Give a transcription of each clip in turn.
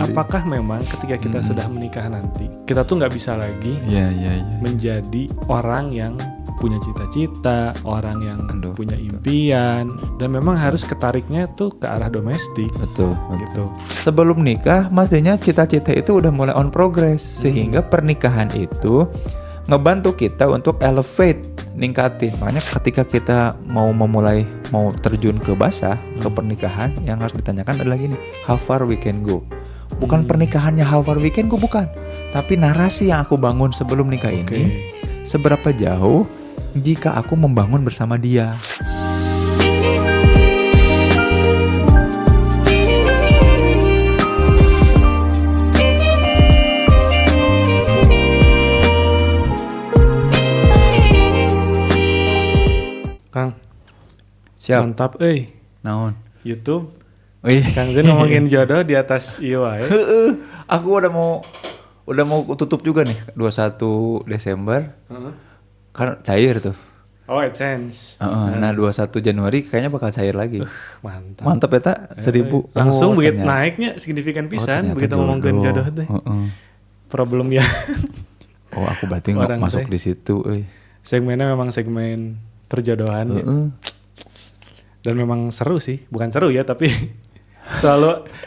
Apakah memang ketika kita sudah menikah nanti, kita tuh nggak bisa lagi menjadi orang yang punya cita-cita, orang yang punya impian, dan memang harus ketariknya tuh ke arah domestik. Betul. Gitu. Sebelum nikah, mestinya cita-cita itu udah mulai on progress, sehingga pernikahan itu ngebantu kita untuk elevate, ningkatin. Makanya ketika kita mau terjun ke basah, ke pernikahan, yang harus ditanyakan adalah gini, how far we can go. Bukan pernikahannya how far we can go, bukan. Tapi narasi yang aku bangun sebelum nikah ini, seberapa jauh jika aku membangun bersama dia. Kang, siap. Mantap, Naon? YouTube. Kang Zen ngomongin jodoh di atas IOI. Aku udah mau tutup juga nih 21 Desember. Kan cair tuh. Oh, AdSense. Nah 21 Januari kayaknya bakal cair lagi. Mantap ya tak? 1.000. Langsung begitu naiknya signifikan pisan begitu ngomongin jodoh tuh. Problem ya. Oh aku berarti nggak masuk di situ. Segmennya memang segmen perjodohan. Ya. Dan memang seru sih, bukan seru ya, tapi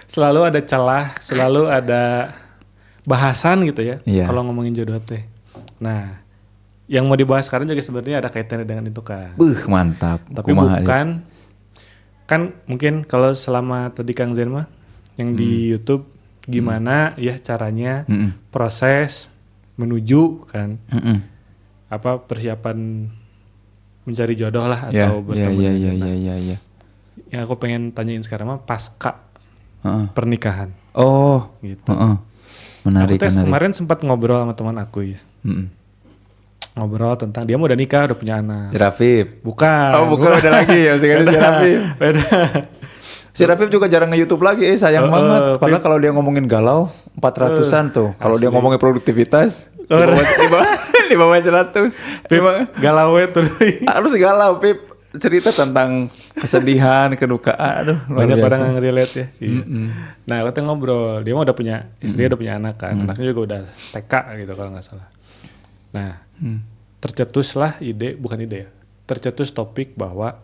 selalu ada celah, selalu ada bahasan gitu ya. Kalau ngomongin jodoh teh. Nah, yang mau dibahas sekarang juga sebenarnya ada kaitannya dengan itu kan. Mantap. Tapi bukan kan mungkin kalau selama tadi Kang Zen mah yang di YouTube gimana ya caranya proses menuju kan apa persiapan mencari jodoh lah atau bertemu. Iya. Yang aku pengen tanyain sekarang mah pasca pernikahan. Oh, gitu. Menarik. Aku kemarin sempat ngobrol sama teman aku ya. Ngobrol tentang dia mau udah nikah, udah punya anak. Si Rafif. Bukan. Oh, bukan ada lagi ya. Si Rafif. Beda. Si Rafif juga jarang nge-YouTube lagi, sayang banget. Padahal kalau dia ngomongin galau 400-an tuh. Kalau dia ngomongin produktivitas di bawah 100. Pip, galau tuh. Harus galau, Pip. Cerita tentang kesedihan, kedukaan. Aduh, banyak orang yang relate ya. Nah, kita ngobrol. Dia mah udah punya istri, udah punya anak kan. Anaknya juga udah TK gitu kalau nggak salah. Nah, tercetuslah tercetus topik bahwa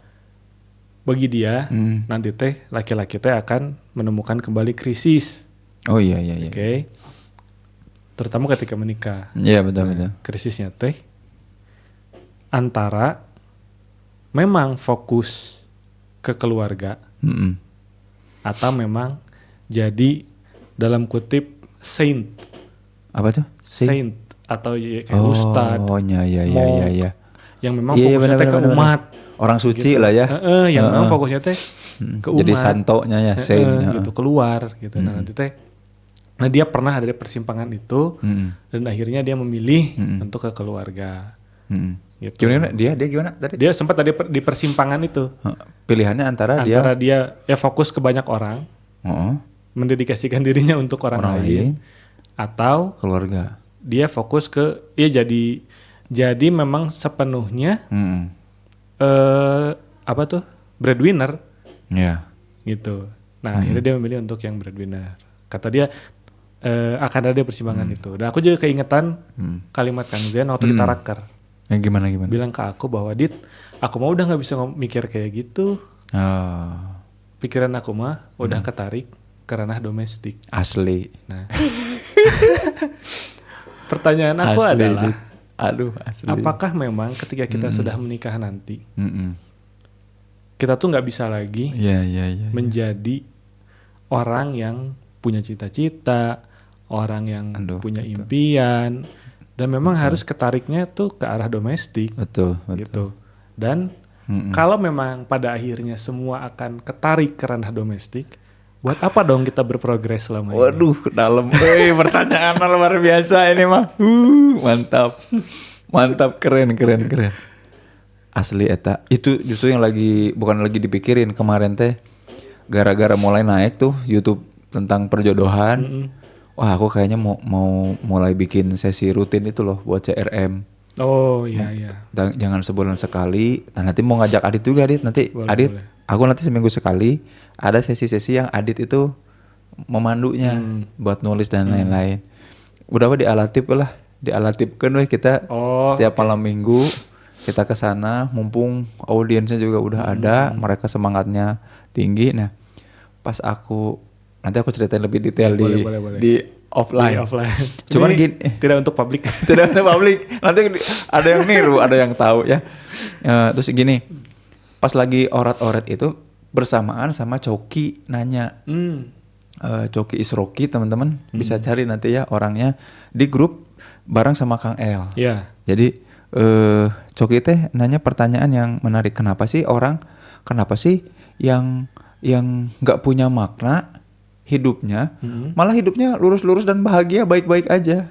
bagi dia nanti teh laki-laki teh akan menemukan kembali krisis. Oh iya. Oke. Terutama ketika menikah. Iya betul. Krisisnya teh antara memang fokus ke keluarga atau memang jadi dalam kutip saint. Apa tuh? Saint atau kayak ustad. Oh iya. Yang memang fokusnya teh ke umat. Orang suci gitu. lah ya. Yang memang fokusnya teh ke umat. Jadi santonya ya, saint. Gitu keluar gitu. Nah nanti teh dia pernah ada di persimpangan itu dan akhirnya dia memilih untuk ke keluarga. Gitu. Gimana dia gimana tadi? Dia sempat tadi di persimpangan itu. Pilihannya antara dia ya fokus ke banyak orang, mendedikasikan dirinya untuk orang lain, atau keluarga. Dia fokus ke jadi memang sepenuhnya breadwinner. Ya. Gitu. Nah akhirnya dia memilih untuk yang breadwinner. Kata dia akan ada persimpangan itu. Dan aku juga keingetan kalimat Kang Zen waktu kita raker. Gimana? Bilang ke aku bahwa Dit, aku mah udah nggak bisa mikir kayak gitu. Pikiran aku mah udah ketarik ke ranah domestik. Asli. Nah, pertanyaan aku adalah, asli. apakah memang ketika kita sudah menikah nanti, kita tuh nggak bisa lagi menjadi orang yang punya cita-cita, orang yang punya impian. Dan memang harus ketariknya tuh ke arah domestik. Betul. Gitu. Dan kalau memang pada akhirnya semua akan ketarik ke ranah domestik, buat apa dong kita berprogres selama ini? Waduh, ke dalam. Pertanyaan luar biasa ini mah. Mantap, keren. Asli eta. Itu justru yang bukan lagi dipikirin kemarin teh. Gara-gara mulai naik tuh YouTube tentang perjodohan. Wah, aku kayaknya mau mulai bikin sesi rutin itu loh buat CRM. Oh iya. Jangan sebulan sekali. Nah, nanti mau ngajak Adit juga, Adit. Nanti boleh. Aku nanti seminggu sekali ada sesi-sesi yang Adit itu memandunya, buat nulis dan lain-lain. Udah dialatipkan weh kita setiap malam minggu kita ke sana, mumpung audiensnya juga udah ada, mereka semangatnya tinggi. Nah, pas nanti aku ceritain lebih detail di offline. Cuman gini, tidak untuk publik. Tidak untuk publik. Nanti ada yang niru, ada yang tahu ya. Terus gini, pas lagi orat-orat itu bersamaan sama Coki nanya. Coki Isroki teman-teman bisa cari nanti ya orangnya di grup bareng sama Kang El. Yeah. Jadi Coki teh nanya pertanyaan yang menarik, kenapa sih yang nggak punya makna hidupnya, malah hidupnya lurus-lurus dan bahagia, baik-baik aja,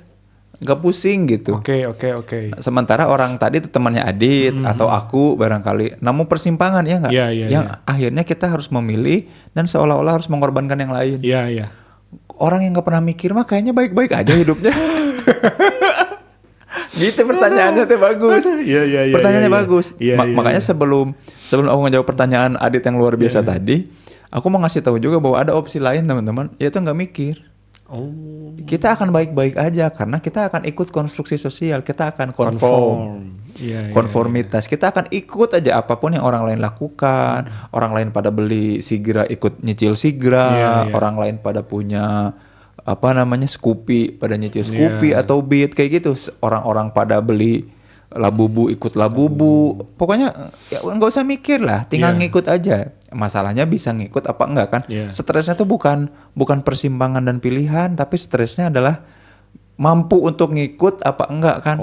nggak pusing gitu. Oke. Sementara orang tadi itu temannya Adit atau aku barangkali, namun persimpangan ya nggak, yang akhirnya kita harus memilih dan seolah-olah harus mengorbankan yang lain. Iya. Orang yang nggak pernah mikir mah kayaknya baik-baik aja hidupnya. Gitu pertanyaannya tuh bagus. Iya. Pertanyaannya bagus. Makanya sebelum aku ngejawab pertanyaan Adit yang luar biasa tadi, aku mau ngasih tahu juga bahwa ada opsi lain teman-teman, yaitu nggak mikir. Kita akan baik-baik aja karena kita akan ikut konstruksi sosial, kita akan konformitas. Kita akan ikut aja apapun yang orang lain lakukan. Orang lain pada beli Sigra ikut nyicil Sigra, orang lain pada punya Scoopy pada nyicil Scoopy atau Beat kayak gitu. Orang-orang pada beli Labubu ikut Labubu. Pokoknya ya nggak usah mikir lah, tinggal ngikut aja. Masalahnya bisa ngikut apa enggak kan? Stresnya tuh bukan persimpangan dan pilihan, tapi stresnya adalah mampu untuk ngikut apa enggak kan?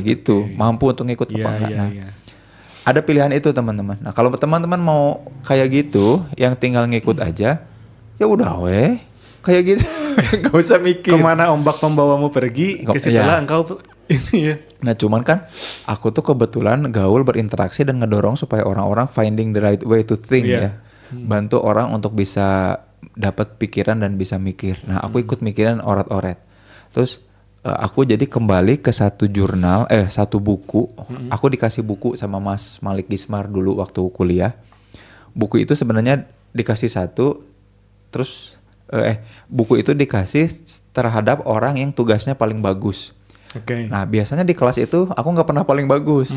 Gitu. Mampu untuk ngikut apa enggak. Ada pilihan itu teman-teman. Nah, kalau teman-teman mau kayak gitu, yang tinggal ngikut aja, ya udah weh. Kayak gitu. Gak usah mikir. Kemana ombak membawamu pergi, ke situlah engkau ini ya. Nah, cuman kan aku tuh kebetulan gaul, berinteraksi dan ngedorong supaya orang-orang finding the right way to think ya. Bantu orang untuk bisa dapat pikiran dan bisa mikir. Nah, aku ikut mikiran orat-oret. Terus aku jadi kembali ke satu buku. Aku dikasih buku sama Mas Malik Gismar dulu waktu kuliah. Buku itu sebenarnya dikasih satu, terus buku itu dikasih terhadap orang yang tugasnya paling bagus. Nah, biasanya di kelas itu aku nggak pernah paling bagus.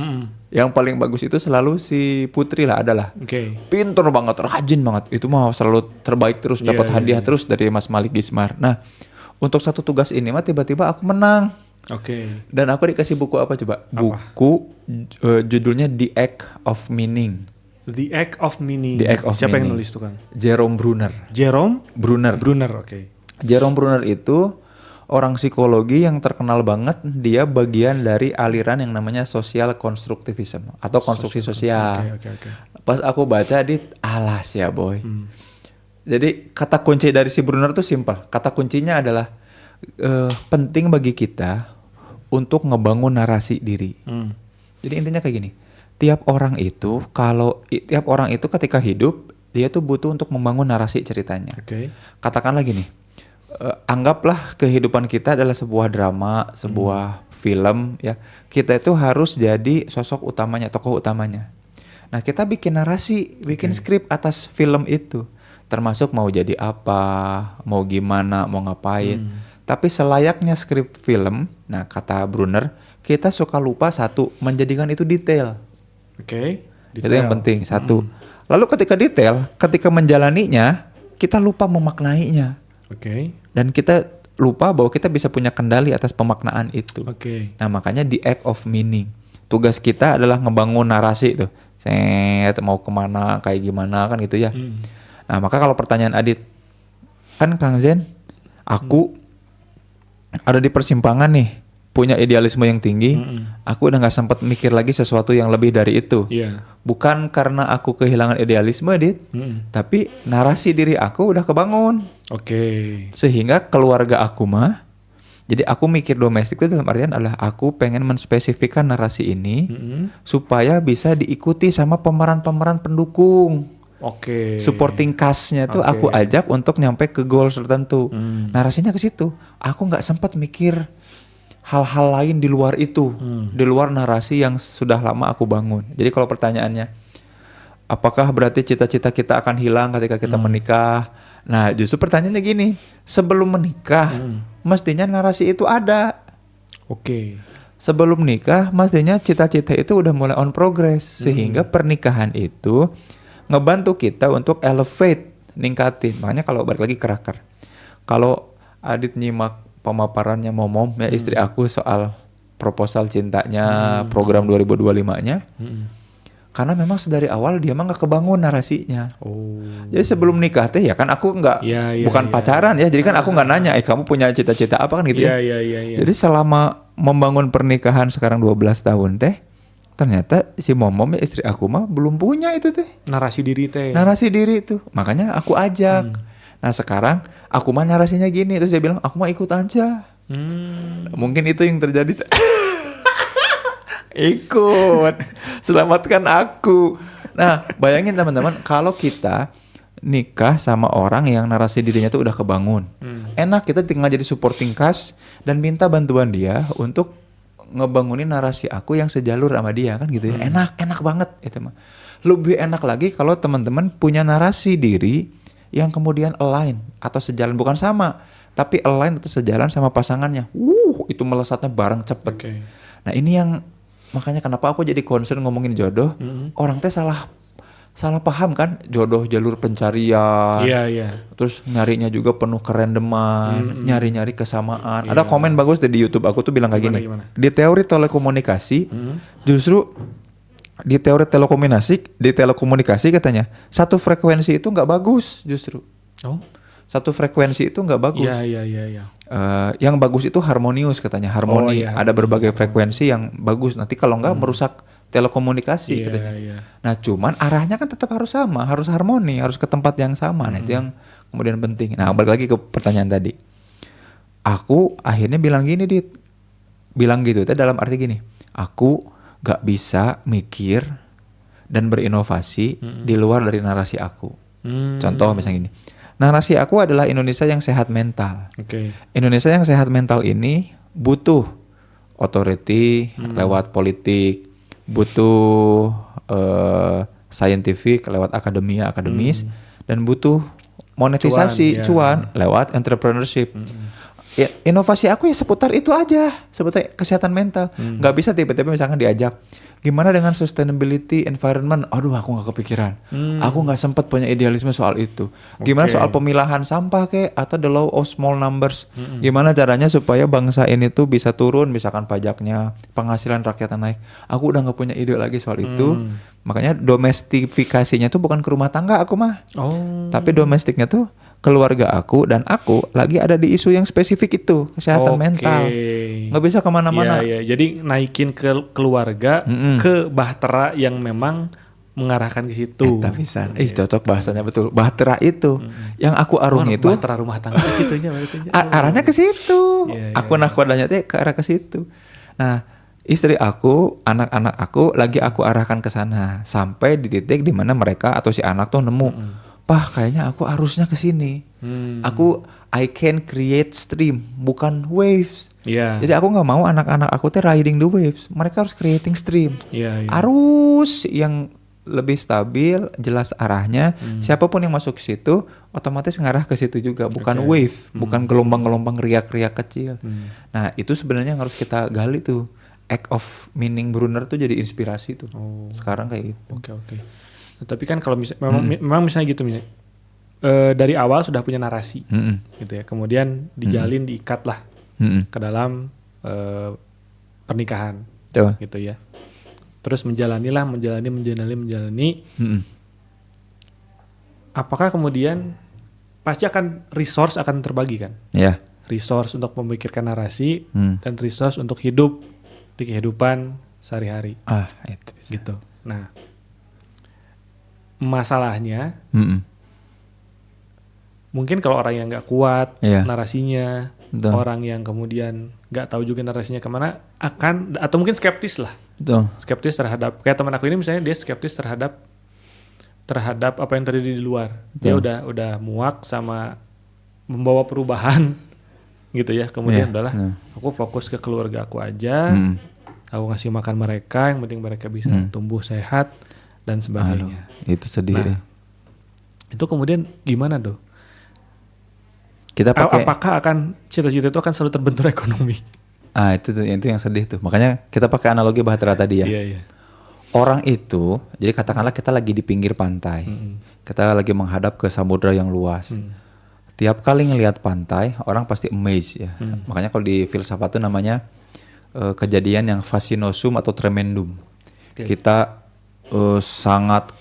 Yang paling bagus itu selalu si Putri lah, adalah. Pintar banget, rajin banget. Itu mah selalu terbaik terus, dapat hadiah terus dari Mas Malik Gismar. Nah, untuk satu tugas ini mah tiba-tiba aku menang. Dan aku dikasih buku apa coba? Buku judulnya The Act of Meaning. The Act of Meaning. Siapa yang nulis tuh Kang? Jerome Bruner. Jerome Bruner itu orang psikologi yang terkenal banget. Dia bagian dari aliran yang namanya social constructivism atau konstruksi sosial. Pas aku baca alas ya boy. Jadi kata kunci dari si Bruner tuh simpel. Kata kuncinya adalah penting bagi kita untuk ngebangun narasi diri. Jadi intinya kayak gini. Tiap orang itu ketika hidup dia tuh butuh untuk membangun narasi ceritanya. Katakanlah gini, anggaplah kehidupan kita adalah sebuah drama, sebuah film ya. Kita itu harus jadi sosok utamanya, tokoh utamanya. Nah, kita bikin narasi, bikin skrip atas film itu, termasuk mau jadi apa, mau gimana, mau ngapain. Tapi selayaknya skrip film, nah kata Bruner, kita suka lupa satu, menjadikan itu detail. Itu yang penting, satu. Lalu ketika menjalaninya, kita lupa memaknainya. Dan kita lupa bahwa kita bisa punya kendali atas pemaknaan itu. Nah, makanya the act of meaning. Tugas kita adalah ngebangun narasi tuh. Mau kemana, kayak gimana kan gitu ya. Nah, maka kalau pertanyaan Adit, kan Kang Zen, aku ada di persimpangan nih. Punya idealisme yang tinggi, aku udah gak sempat mikir lagi sesuatu yang lebih dari itu. Bukan karena aku kehilangan idealisme, Dit, tapi narasi diri aku udah kebangun. Sehingga keluarga aku mah, jadi aku mikir domestik itu dalam artian adalah aku pengen menspesifikkan narasi ini supaya bisa diikuti sama pemeran-pemeran pendukung. Supporting cast-nya tuh aku ajak untuk nyampe ke goal tertentu. Narasinya ke situ. Aku nggak sempat mikir hal-hal lain di luar itu, di luar narasi yang sudah lama aku bangun. Jadi kalau pertanyaannya, apakah berarti cita-cita kita akan hilang ketika kita menikah? Nah, justru pertanyaannya gini, sebelum menikah, mestinya narasi itu ada. Oke. Sebelum nikah, mestinya cita-cita itu udah mulai on progress, sehingga pernikahan itu ngebantu kita untuk elevate, ningkatin. Makanya kalau balik lagi ke Raker, kalau Adit nyimak pemaparannya Momom, ya istri aku soal proposal cintanya, program 2025-nya, karena memang sedari awal dia mah nggak kebangun narasinya. Jadi sebelum nikah teh ya kan aku nggak bukan pacaran ya, jadi kan aku nggak nanya, kamu punya cita-cita apa kan gitu ya. Jadi selama membangun pernikahan sekarang 12 tahun teh, ternyata si Momom ya istri aku mah belum punya itu teh. Narasi diri teh. Narasi diri itu, makanya aku ajak. Nah sekarang aku mah narasinya gini, terus dia bilang aku mah ikut aja. Mungkin itu yang terjadi. Ikut, selamatkan aku. Nah, bayangin teman-teman, kalau kita nikah sama orang yang narasi dirinya tuh udah kebangun, enak kita tinggal jadi supporting cast dan minta bantuan dia untuk ngebangunin narasi aku yang sejalur sama dia kan gitu ya. Enak banget itu mah. Lebih enak lagi kalau teman-teman punya narasi diri yang kemudian align atau sejalan, bukan sama, tapi align atau sejalan sama pasangannya. Itu melesatnya bareng cepet. Okay. Nah ini yang makanya kenapa aku jadi concern ngomongin jodoh. Orang teh salah paham kan, jodoh jalur pencarian. Terus nyarinya juga penuh kerandoman, nyari-nyari kesamaan. Ada komen bagus di YouTube aku tuh bilang kayak gini. Di teori telekomunikasi, justru di teori telekomunikasi katanya satu frekuensi itu nggak bagus justru. Satu frekuensi itu nggak bagus. Yang bagus itu harmonius katanya, harmoni. Ada berbagai frekuensi yang bagus. Nanti kalau nggak merusak telekomunikasi katanya. Nah cuman arahnya kan tetap harus sama, harus harmoni, harus ke tempat yang sama. Nah itu yang kemudian penting. Nah balik lagi ke pertanyaan tadi. Aku akhirnya bilang gini, bilang gitu. Itu dalam arti gini, aku nggak bisa mikir dan berinovasi di luar dari narasi aku. Contoh misalnya gini. Narasi aku adalah Indonesia yang sehat mental. Indonesia yang sehat mental ini butuh authority lewat politik, butuh scientific lewat akademis, dan butuh monetisasi cuan lewat entrepreneurship. Inovasi aku ya seputar itu aja, seputar kesehatan mental. Nggak bisa tiba-tiba misalkan diajak, gimana dengan sustainability environment? Aduh, aku nggak kepikiran. Aku nggak sempat punya idealisme soal itu. Gimana soal pemilahan sampah atau the law of small numbers? Gimana caranya supaya bangsa ini tuh bisa turun, misalkan pajaknya, penghasilan rakyatnya naik? Aku udah nggak punya ide lagi soal itu. Makanya domestifikasinya tuh bukan ke rumah tangga aku mah, tapi domestiknya tuh keluarga aku, dan aku lagi ada di isu yang spesifik itu, kesehatan mental. Nggak bisa kemana-mana. Jadi naikin ke keluarga, ke bahtera yang memang mengarahkan ke situ. Bisa. Cocok bahasanya, betul. Bahtera itu yang aku arungi itu. Bahtera rumah tangga gitunya. Arahnya ke situ. Aku nakodanya ke arah ke situ. Nah, istri aku, anak-anak aku lagi aku arahkan ke sana sampai di titik di mana mereka atau si anak tuh nemu. Pah, kayaknya aku harusnya ke sini. I can create stream, bukan waves. Jadi aku nggak mau anak-anak aku tuh riding the waves. Mereka harus creating stream. Arus yang lebih stabil, jelas arahnya. Siapapun yang masuk ke situ, otomatis ngarah ke situ juga. Bukan wave, bukan gelombang-gelombang riak-riak kecil. Nah itu sebenarnya yang harus kita gali tuh. Act of meaning Brunner tuh jadi inspirasi tuh. Sekarang kayak gitu. Oke. Tapi kan kalau memang misalnya gitu, misalnya dari awal sudah punya narasi, gitu ya, kemudian dijalin, diikat lah ke dalam pernikahan, gitu ya. Terus menjalani. Apakah kemudian pasti akan resource akan terbagi kan? Resource untuk memikirkan narasi dan resource untuk hidup di kehidupan sehari-hari, itu bisa. gitu. Nah. Masalahnya mungkin kalau orang yang nggak kuat narasinya, orang yang kemudian nggak tahu juga narasinya kemana, atau mungkin skeptis lah, skeptis terhadap, kayak teman aku ini misalnya, dia skeptis terhadap apa yang terjadi di luar. Dia udah muak sama membawa perubahan gitu ya, kemudian udahlah aku fokus ke keluarga aku aja, aku ngasih makan mereka, yang penting mereka bisa tumbuh sehat dan sebagainya. Itu sedih. Nah, itu kemudian gimana tuh? Kita pakai. Apakah akan cita-cita itu akan selalu terbentur ekonomi? Itu yang sedih tuh. Makanya kita pakai analogi Bahtera tadi ya. Iya. Orang itu, jadi katakanlah kita lagi di pinggir pantai, kita lagi menghadap ke samudra yang luas. Tiap kali ngelihat pantai, orang pasti amazed ya. Makanya kalau di filsafat itu namanya kejadian yang fascinosum atau tremendum. Kita sangat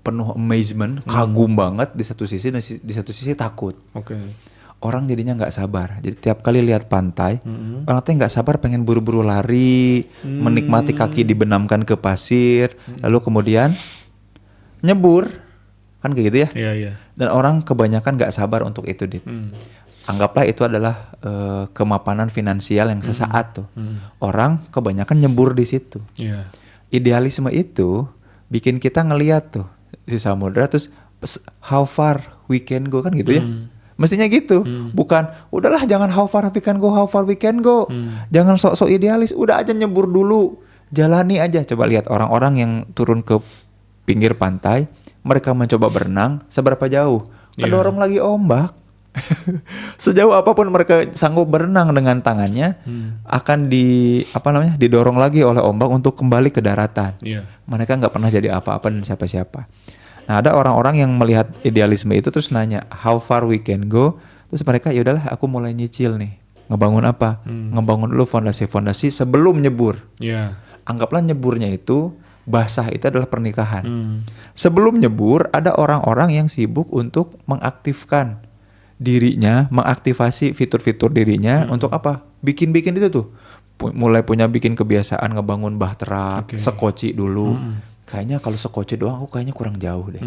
penuh amazement, kagum banget di satu sisi, dan di satu sisi takut. Orang jadinya nggak sabar. Jadi tiap kali lihat pantai, orang tuh nggak sabar pengen buru-buru lari, menikmati kaki dibenamkan ke pasir, lalu kemudian nyebur, kan kayak gitu ya. Iya. Dan orang kebanyakan nggak sabar untuk itu, Dit. Anggaplah itu adalah kemapanan finansial yang sesaat tuh. Orang kebanyakan nyebur di situ. Idealisme itu bikin kita ngelihat tuh si samudra, terus how far we can go, kan gitu ya. Mestinya gitu, bukan udahlah jangan how far we can go, jangan sok-sok idealis, udah aja nyebur dulu, jalani aja. Coba lihat orang-orang yang turun ke pinggir pantai, mereka mencoba berenang, seberapa jauh, kedorong lagi ombak. Sejauh apapun mereka sanggup berenang dengan tangannya, akan didorong lagi oleh ombak untuk kembali ke daratan. Mereka nggak pernah jadi apa-apa dan siapa-siapa. Nah, ada orang-orang yang melihat idealisme itu terus nanya how far we can go, terus mereka ya udahlah aku mulai nyicil nih. Ngebangun apa? Ngebangun dulu fondasi-fondasi sebelum nyebur. Anggaplah nyeburnya itu basah, itu adalah pernikahan. Sebelum nyebur ada orang-orang yang sibuk untuk mengaktifkan dirinya, mengaktifasi fitur-fitur dirinya untuk apa? Bikin-bikin itu tuh. Mulai bikin kebiasaan ngebangun bahtera, sekoci dulu. Kayaknya kalau sekoci doang aku kayaknya kurang jauh deh.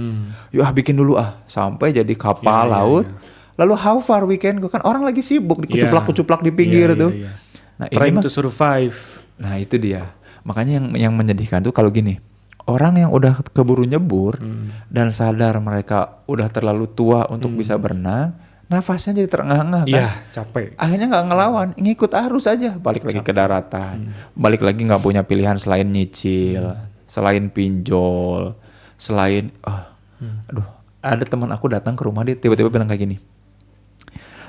Yuk bikin dulu sampai jadi kapal laut. Lalu how far we can go, kan orang lagi sibuk dikucuplak-kucuplak di pinggir tuh. Nah, trying to survive. Nah, itu dia. Makanya yang menyedihkan tuh kalau gini. Orang yang udah keburu nyebur dan sadar mereka udah terlalu tua untuk bisa berenang, nafasnya jadi terengah-engah kan. Iya, capek. Akhirnya nggak ngelawan, ngikut arus aja, balik lagi ke daratan. Balik lagi nggak punya pilihan selain nyicil. Selain pinjol, selain ada teman aku datang ke rumah, dia tiba-tiba bilang kayak gini,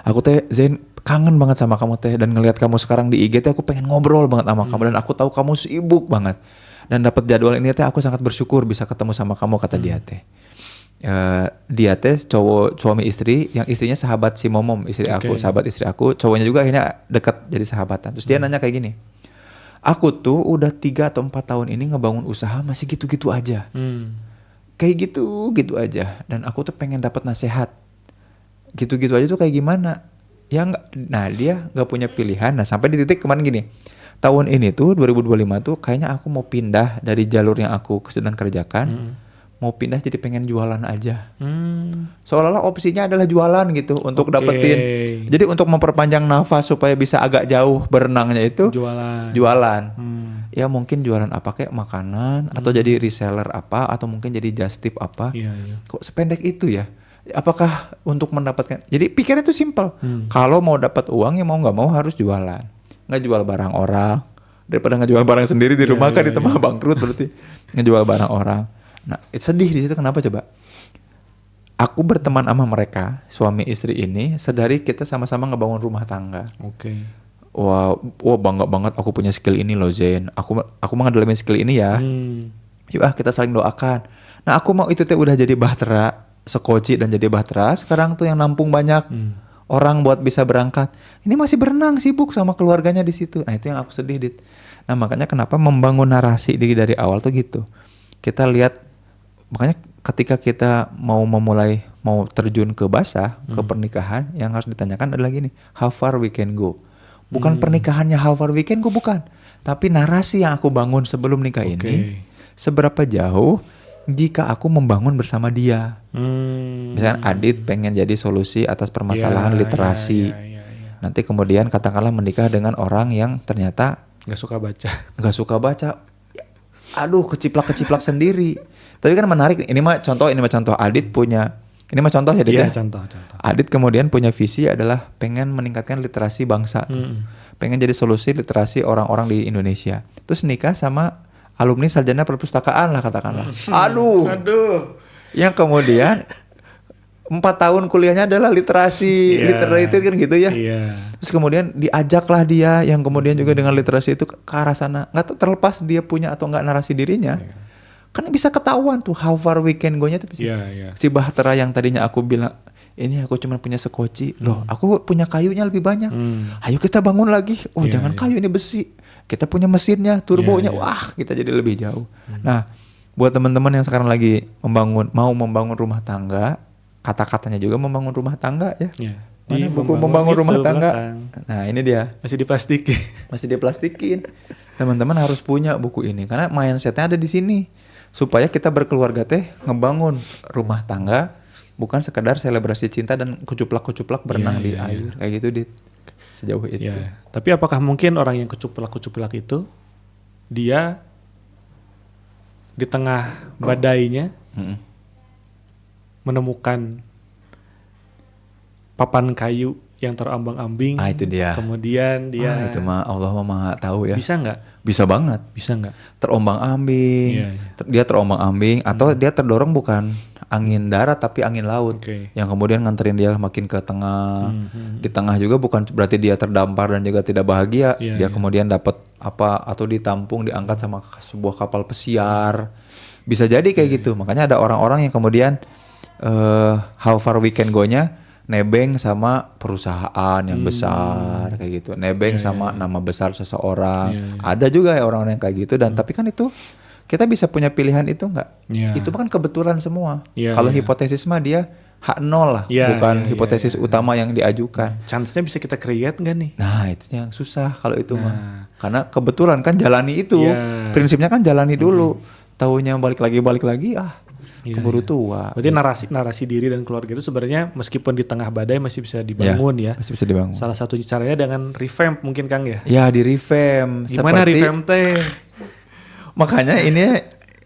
aku teh Zain kangen banget sama kamu teh, dan ngelihat kamu sekarang di IG teh aku pengen ngobrol banget sama kamu, dan aku tahu kamu sibuk banget, dan dapat jadwal ini teh aku sangat bersyukur bisa ketemu sama kamu, kata dia teh. Dia teh suami istri, yang istrinya sahabat si Momom, sahabat istri aku, cowoknya juga akhirnya dekat jadi sahabatan. Terus dia nanya kayak gini, aku tuh udah 3 atau 4 tahun ini ngebangun usaha masih gitu-gitu aja. Kayak gitu-gitu aja. Dan aku tuh pengen dapat nasihat. Gitu-gitu aja tuh kayak gimana? Ya enggak. Nah, dia gak punya pilihan. Nah, sampai di titik kemarin gini. Tahun ini tuh 2025 tuh kayaknya aku mau pindah dari jalur yang aku sedang kerjakan. Mau pindah jadi pengen jualan aja. Seolah-olah opsinya adalah jualan gitu untuk dapetin. Jadi untuk memperpanjang nafas supaya bisa agak jauh berenangnya itu jualan. Ya mungkin jualan apa, kayak makanan atau jadi reseller apa, atau mungkin jadi just tip apa. Kok sependek itu ya? Apakah untuk mendapatkan? Jadi pikirnya itu simple. Kalau mau dapat uang ya mau nggak mau harus jualan. Nggak jual barang orang. Daripada ngejual barang sendiri di rumah kan di tengah bangkrut berarti. Ngejual barang orang. Nah, sedih di situ. Kenapa coba? Aku berteman sama mereka, suami istri ini, sedari kita sama-sama ngebangun rumah tangga. Wah, bangga banget aku punya skill ini loh Zain. Aku mengandalkan skill ini ya. Yuk kita saling doakan. Nah, aku mau itu teh udah jadi bahtera, sekoci dan jadi bahtera. Sekarang tuh yang nampung banyak orang buat bisa berangkat. Ini masih berenang, sibuk sama keluarganya di situ. Nah, itu yang aku sedih, Dit. Nah, makanya kenapa membangun narasi dari awal tuh gitu. Kita lihat. Makanya ketika kita mau terjun ke basah, ke pernikahan, yang harus ditanyakan adalah gini, how far we can go. Bukan pernikahannya how far we can go, bukan. Tapi narasi yang aku bangun sebelum nikah ini, seberapa jauh jika aku membangun bersama dia. Misalnya Adit pengen jadi solusi atas permasalahan literasi. Nanti kemudian katakanlah menikah dengan orang yang ternyata Gak suka baca. Aduh, keciplak sendiri. Tapi kan menarik, ini mah contoh. Adit punya, ini mah contoh ya Dit ya? Contoh. Adit kemudian punya visi adalah pengen meningkatkan literasi bangsa. Pengen jadi solusi literasi orang-orang di Indonesia. Terus nikah sama alumni sarjana perpustakaan lah katakanlah. Aduh. Yang kemudian 4 tahun kuliahnya adalah literasi, literasi kan gitu ya. Terus kemudian diajaklah dia yang kemudian juga dengan literasi itu ke arah sana. Nggak terlepas dia punya atau nggak narasi dirinya. Kan bisa ketahuan tuh how far we can go-nya tuh bisa. Si Bahtera yang tadinya aku bilang, ini aku cuma punya sekoci. Loh, aku punya kayunya lebih banyak. Ayo kita bangun lagi. Oh, jangan kayu, ini besi. Kita punya mesinnya, turbonya. Wah, kita jadi lebih jauh. Nah, buat teman-teman yang sekarang lagi mau membangun rumah tangga, kata-katanya juga membangun rumah tangga ya. Mana buku membangun rumah tangga? Belakang. Nah, ini dia. Masih diplastikin. Masih diplastikin. Teman-teman harus punya buku ini karena mindsetnya ada di sini. Supaya kita berkeluarga teh ngebangun rumah tangga, bukan sekedar selebrasi cinta dan kucuplak-kucuplak berenang di air kayak gitu Dit. Sejauh itu. Tapi apakah mungkin orang yang kucuplak-kucuplak itu dia di tengah badainya menemukan papan kayu yang terombang-ambing. Itu dia. Kemudian dia itu mah Allah Maha tahu ya. Bisa nggak? Bisa banget. Bisa nggak? Terombang-ambing. Dia terombang-ambing atau dia terdorong bukan angin darat tapi angin laut. Yang kemudian nganterin dia makin ke tengah. Di tengah juga bukan berarti dia terdampar dan juga tidak bahagia. Dia kemudian dapat apa atau ditampung diangkat sama sebuah kapal pesiar. Bisa jadi kayak gitu. Makanya ada orang-orang yang kemudian how far we can go-nya nebeng sama perusahaan yang besar kayak gitu, nebeng sama nama besar seseorang. Ada juga ya orang-orang yang kayak gitu dan tapi kan itu kita bisa punya pilihan itu nggak? Itu kan kebetulan semua. Kalau hipotesis mah dia hak nol lah, bukan hipotesis utama yang diajukan. Chance-nya bisa kita create nggak nih? Nah itu yang susah kalau itu mah, karena kebetulan kan jalani itu, prinsipnya kan jalani dulu, taunya balik lagi keburu tua. Berarti narasi diri dan keluarga itu sebenarnya meskipun di tengah badai masih bisa dibangun ya. Masih bisa dibangun. Salah satu caranya dengan revamp mungkin Kang ya. Ya di revamp. Gimana revamp teh? Makanya ini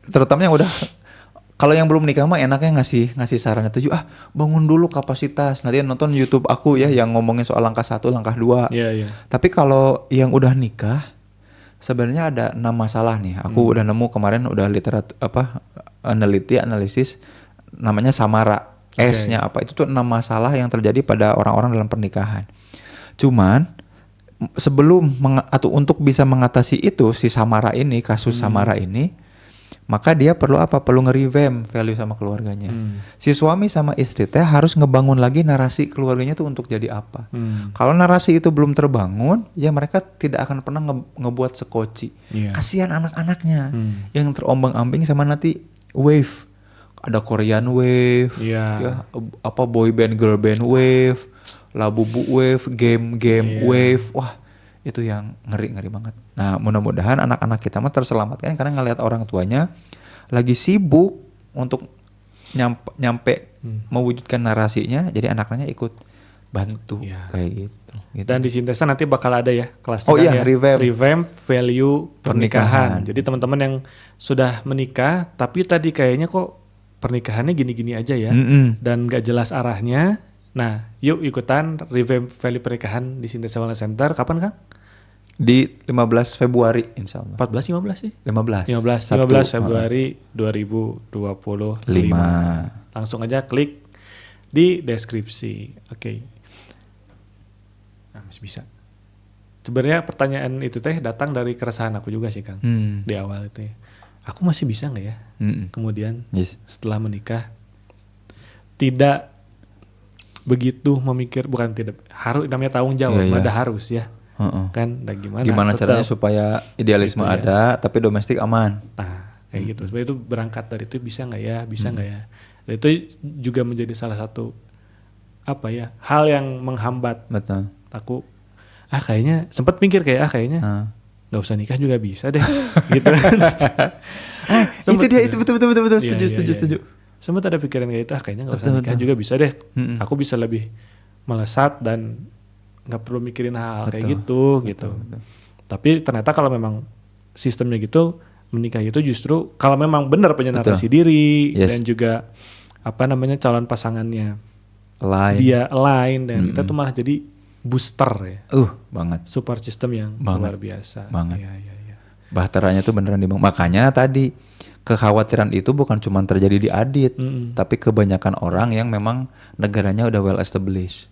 terutama yang udah kalau yang belum nikah mah enaknya ngasih saran itu bangun dulu kapasitas. Nanti nonton YouTube aku ya yang ngomongin soal langkah 1, langkah 2. Tapi kalau yang udah nikah sebenarnya ada 6 masalah nih. Aku udah nemu kemarin udah analisis namanya Samara. S-nya apa? Itu tuh 6 masalah yang terjadi pada orang-orang dalam pernikahan. Cuman untuk bisa mengatasi itu si Samara ini, kasus Samara ini, maka dia perlu apa? Perlu nge-revamp value sama keluarganya. Si suami sama istri teh harus ngebangun lagi narasi keluarganya tuh untuk jadi apa. Kalau narasi itu belum terbangun, ya mereka tidak akan pernah ngebuat sekoci. Kasihan anak-anaknya yang terombang-ambing sama nanti wave. Ada Korean wave, boy band, girl band wave, labubu wave, game wave. Wah, itu yang ngeri banget. Nah, mudah-mudahan anak-anak kita mah terselamatkan karena ngelihat orang tuanya lagi sibuk untuk nyampe mewujudkan narasinya, jadi anak-anaknya ikut bantu kayak gitu. Dan di Sintesa nanti bakal ada ya kelasnya revamp value pernikahan. Jadi teman-teman yang sudah menikah tapi tadi kayaknya kok pernikahannya gini-gini aja ya dan gak jelas arahnya. Nah, yuk ikutan revamp value pernikahan di Sintesa Wellness Center. Kapan Kang? Di 15 Februari insya Allah. 15 sih? 15 Februari 2025. Langsung aja klik di deskripsi. Oke. Nah, masih bisa. Sebenarnya pertanyaan itu teh datang dari keresahan aku juga sih Kang. Di awal itu ya. Aku masih bisa nggak ya? Kemudian setelah menikah tidak begitu bukan tidak harus, namanya tanggung jawab, ada harus ya. Kan dan gimana caranya supaya idealisme ada tapi domestik aman. Nah kayak gitu. Sebenarnya itu berangkat dari itu bisa nggak ya, nggak ya. Dan itu juga menjadi salah satu hal yang menghambat. Betul. Aku kayaknya sempat mikir kayaknya nggak usah nikah juga bisa deh gitu kan. Itu dia itu betul setuju. Sempat ada pikiran kayak itu kayaknya nggak usah nikah juga bisa deh. Aku bisa lebih melesat dan nggak perlu mikirin hal kayak gitu. Tapi ternyata kalau memang sistemnya gitu, menikah itu justru kalau memang benar punya narasi diri dan juga calon pasangannya dia align dan kita tuh malah jadi booster ya. Banget. Support system yang luar biasa. Banget. Ya. Bahteranya tuh beneran dibangun. Makanya tadi kekhawatiran itu bukan cuma terjadi di Adit, tapi kebanyakan orang yang memang negaranya udah well established.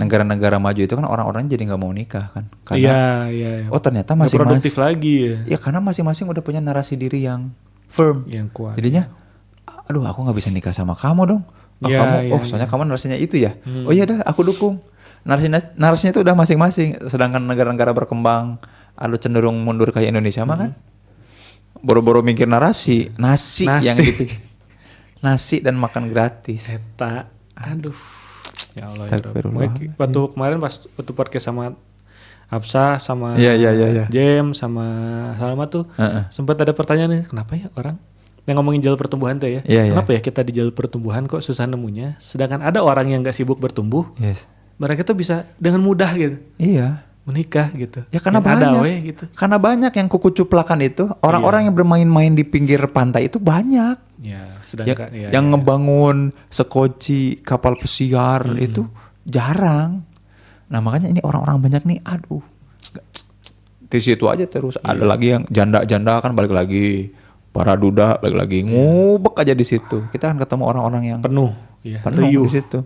Negara-negara maju itu kan orang-orangnya jadi nggak mau nikah kan, karena oh ternyata masing-masing produktif lagi ya. Ya karena masing-masing udah punya narasi diri yang firm, yang kuat. Jadinya, aduh aku nggak bisa nikah sama kamu dong. Soalnya kamu narasinya itu ya. Oh iya dah, aku dukung. Narasinya itu udah masing-masing. Sedangkan negara-negara berkembang, aduh cenderung mundur kayak Indonesia mah kan. Boro-boro mikir nasi yang gitu. Nasi dan makan gratis. Eta, aduh. Ya Allah ya Rabbi. Waktu kemarin pas waktu podcast sama Hafsah sama Jem sama Salma tuh sempat ada pertanyaan nih, kenapa ya orang yang ngomongin jalur pertumbuhan tuh ya. Kenapa ya kita di jalur pertumbuhan kok susah nemunya, sedangkan ada orang yang gak sibuk bertumbuh. Mereka tuh bisa dengan mudah gitu. Menikah gitu. Ya karena banyak gitu. Karena banyak yang kuku cuplakan itu, orang-orang yang bermain-main di pinggir pantai itu banyak. Sedangkan yang ngebangun sekoci kapal pesiar itu jarang. Nah makanya ini orang-orang banyak nih, aduh. Di situ aja terus. Ada lagi yang janda-janda kan balik lagi. Para duda balik lagi. Ngubek aja di situ. Kita akan ketemu orang-orang yang penuh di situ.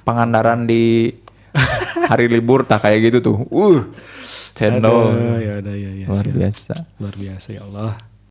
Pangandaran di hari libur tak kayak gitu tuh. Cendol. Ya. Luar biasa. Luar biasa ya Allah.